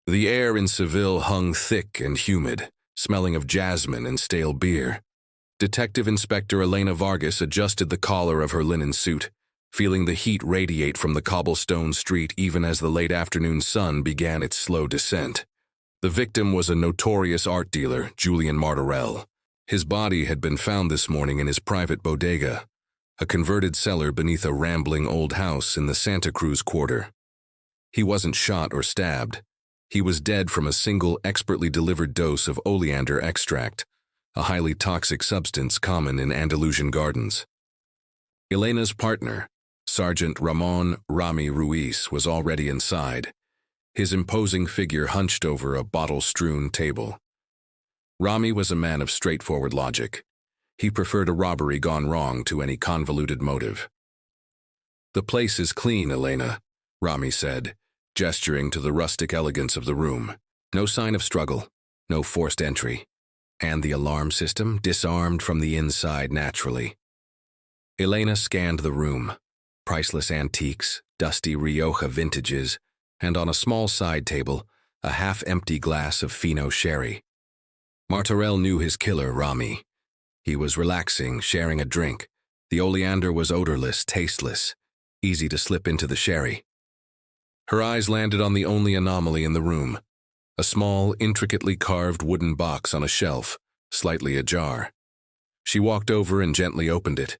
The air in Seville hung thick and humid, smelling of jasmine and stale beer. Detective Inspector Elena Vargas adjusted the collar of her linen suit, feeling the heat radiate from the cobblestone street even as the late afternoon sun began its slow descent. The victim was a notorious art dealer, Julian Martorell. His body had been found this morning in his private bodega, a converted cellar beneath a rambling old house in the Santa Cruz quarter. He wasn't shot or stabbed. He was dead from a single expertly delivered dose of oleander extract, a highly toxic substance common in Andalusian gardens. Elena's partner, Sergeant Ramon Rami Ruiz, was already inside, his imposing figure hunched over a bottle-strewn table. Rami was a man of straightforward logic. He preferred a robbery gone wrong to any convoluted motive. "The place is clean, Elena," Rami said, gesturing to the rustic elegance of the room. "No sign of struggle, no forced entry. And the alarm system disarmed from the inside naturally." Elena scanned the room. Priceless antiques, dusty Rioja vintages, and on a small side table, a half-empty glass of Fino sherry. Martorell knew his killer, Rami. He was relaxing, sharing a drink. The oleander was odorless, tasteless, easy to slip into the sherry. Her eyes landed on the only anomaly in the room, a small, intricately carved wooden box on a shelf, slightly ajar. She walked over and gently opened it.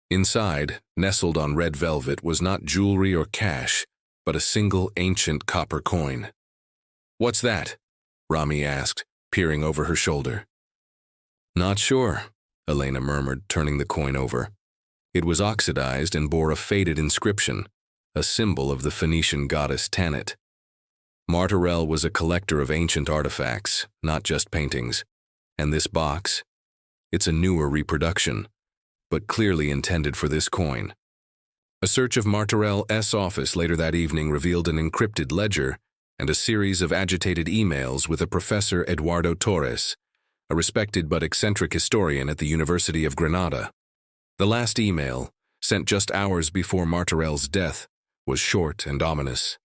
Inside, nestled on red velvet, was not jewelry or cash, but a single ancient copper coin. "What's that?" Rami asked, peering over her shoulder. "Not sure," Elena murmured, turning the coin over. It was oxidized and bore a faded inscription, a symbol of the Phoenician goddess Tanit. Martorell was a collector of ancient artifacts, not just paintings. And this box? It's a newer reproduction, but clearly intended for this coin. A search of Martorell's office later that evening revealed an encrypted ledger and a series of agitated emails with a Professor Eduardo Torres, a respected but eccentric historian at the University of Granada. The last email, sent just hours before Martorell's death, was short and ominous.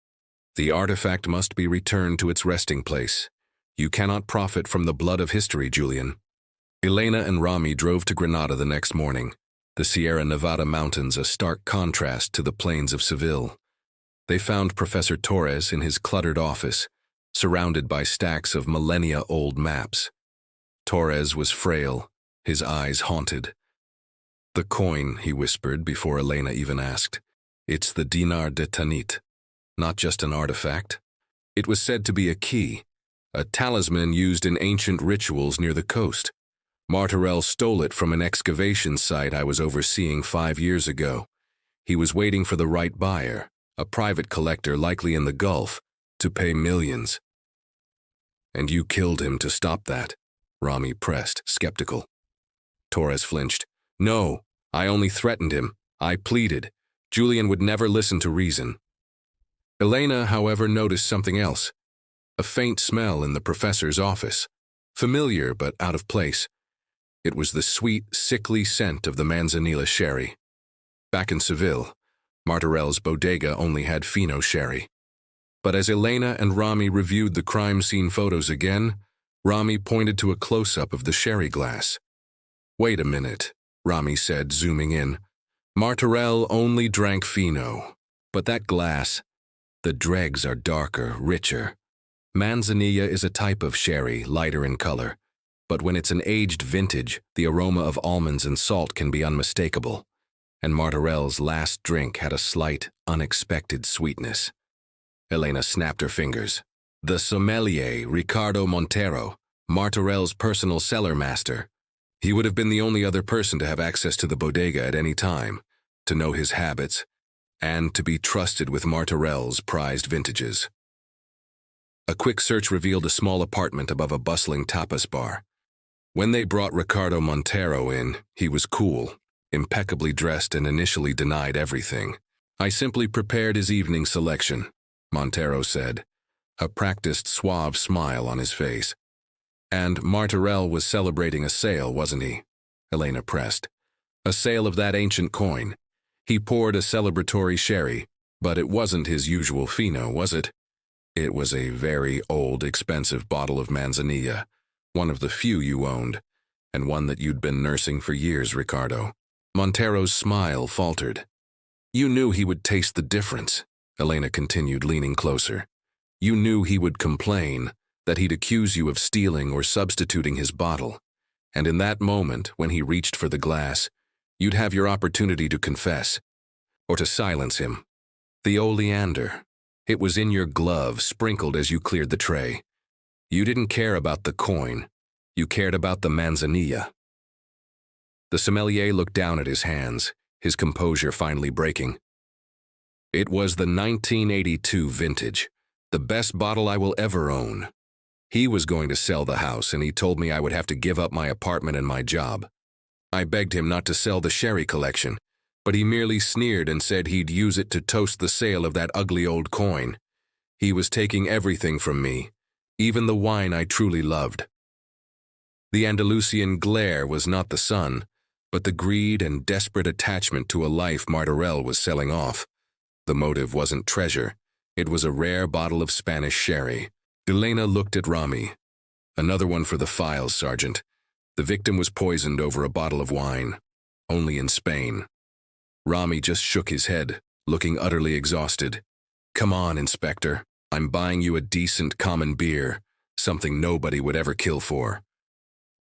"The artifact must be returned to its resting place. You cannot profit from the blood of history, Julian." Elena and Rami drove to Granada the next morning, the Sierra Nevada mountains a stark contrast to the plains of Seville. They found Professor Torres in his cluttered office, surrounded by stacks of millennia-old maps. Torres was frail, his eyes haunted. "The coin," he whispered before Elena even asked. "It's the dinar de Tanit. Not just an artifact. It was said to be a key, a talisman used in ancient rituals near the coast. Martorell stole it from an excavation site I was overseeing 5 years ago. He was waiting for the right buyer, a private collector likely in the Gulf, to pay millions." "And you killed him to stop that?" Rami pressed, skeptical. Torres flinched. "No, I only threatened him. I pleaded. Julian would never listen to reason." Elena, however, noticed something else. A faint smell in the professor's office. Familiar but out of place. It was the sweet, sickly scent of the Manzanilla sherry. Back in Seville, Martorell's bodega only had Fino sherry. But as Elena and Rami reviewed the crime scene photos again, Rami pointed to a close-up of the sherry glass. "Wait a minute," Rami said, zooming in. "Martorell only drank Fino. But that glass, the dregs are darker, richer. Manzanilla is a type of sherry, lighter in color. But when it's an aged vintage, the aroma of almonds and salt can be unmistakable. And Martorell's last drink had a slight, unexpected sweetness." Elena snapped her fingers. "The sommelier, Ricardo Montero, Martorell's personal cellar master. He would have been the only other person to have access to the bodega at any time, to know his habits, and to be trusted with Martorell's prized vintages." A quick search revealed a small apartment above a bustling tapas bar. When they brought Ricardo Montero in, he was cool, impeccably dressed, and initially denied everything. "I simply prepared his evening selection," Montero said, a practiced, suave smile on his face. "And Martorell was celebrating a sale, wasn't he?" Elena pressed. "A sale of that ancient coin. He poured a celebratory sherry, but it wasn't his usual Fino, was it?" It was a very old, expensive bottle of manzanilla, one of the few you owned, and one that you'd been nursing for years, Ricardo. Montero's smile faltered. You knew he would taste the difference, Elena continued, leaning closer. You knew he would complain, that he'd accuse you of stealing or substituting his bottle. And in that moment, when he reached for the glass, you'd have your opportunity to confess, or to silence him. The oleander. It was in your glove, sprinkled as you cleared the tray. You didn't care about the coin. You cared about the manzanilla. The sommelier looked down at his hands, his composure finally breaking. It was the 1982 vintage, the best bottle I will ever own. He was going to sell the house, and he told me I would have to give up my apartment and my job. I begged him not to sell the sherry collection, but he merely sneered and said he'd use it to toast the sale of that ugly old coin. He was taking everything from me, even the wine I truly loved. The Andalusian glare was not the sun, but the greed and desperate attachment to a life Martorell was selling off. The motive wasn't treasure. It was a rare bottle of Spanish sherry. Elena looked at Rami. Another one for the files, Sergeant. The victim was poisoned over a bottle of wine. Only in Spain. Rami just shook his head, looking utterly exhausted. Come on, Inspector. I'm buying you a decent common beer, something nobody would ever kill for.